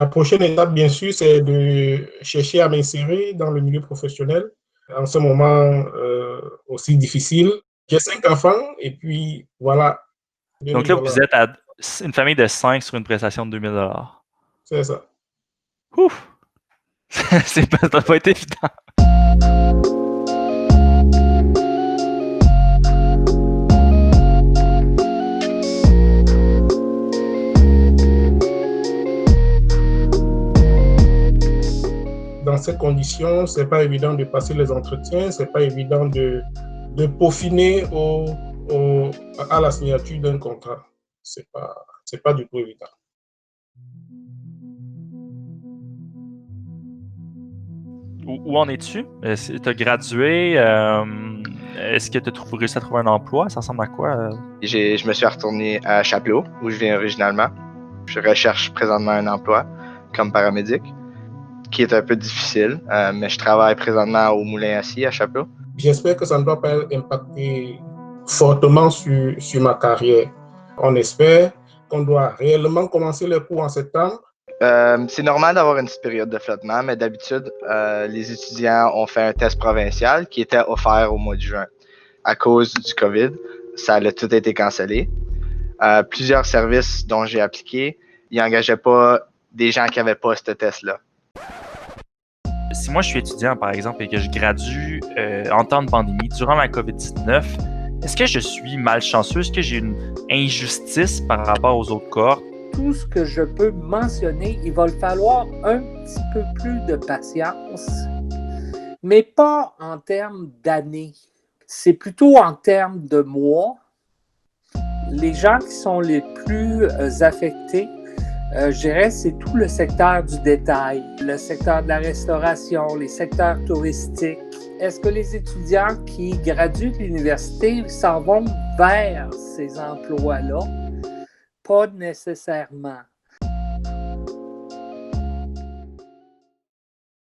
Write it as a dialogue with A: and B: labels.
A: La prochaine étape, bien sûr, c'est de chercher à m'insérer dans le milieu professionnel. En ce moment aussi difficile, j'ai 5 enfants et puis voilà.
B: Donc là, vous êtes à une famille de 5 sur une prestation de 2000 $.
A: C'est ça.
B: Ouf! Ça n'a pas été évident.
A: Dans ces conditions, c'est pas évident de passer les entretiens, c'est pas évident de peaufiner à la signature d'un contrat. C'est pas du tout évident.
B: Où en es-tu? Tu as gradué. Est-ce que tu as réussi à trouver un emploi? Ça ressemble à quoi?
C: Je me suis retourné à Chapelot, où je viens originalement. Je recherche présentement un emploi comme paramédic, qui est un peu difficile, mais je travaille présentement au Moulin Acier à Chapelot.
A: J'espère que ça ne doit pas impacter fortement sur ma carrière. On espère qu'on doit réellement commencer les cours en septembre.
C: C'est normal d'avoir une petite période de flottement, mais d'habitude, les étudiants ont fait un test provincial qui était offert au mois de juin. À cause du COVID, ça a tout été cancellé. Plusieurs services dont j'ai appliqué, ils n'engageaient pas des gens qui n'avaient pas ce test-là.
B: Si moi je suis étudiant, par exemple, et que je gradue en temps de pandémie, durant la COVID-19, est-ce que je suis malchanceux? Est-ce que j'ai une injustice par rapport aux autres cohortes?
D: Tout ce que je peux mentionner, il va falloir un petit peu plus de patience, mais pas en termes d'années. C'est plutôt en termes de mois. Les gens qui sont les plus affectés, je dirais, c'est tout le secteur du détail, le secteur de la restauration, les secteurs touristiques. Est-ce que les étudiants qui graduent de l'université s'en vont vers ces emplois-là? Pas nécessairement.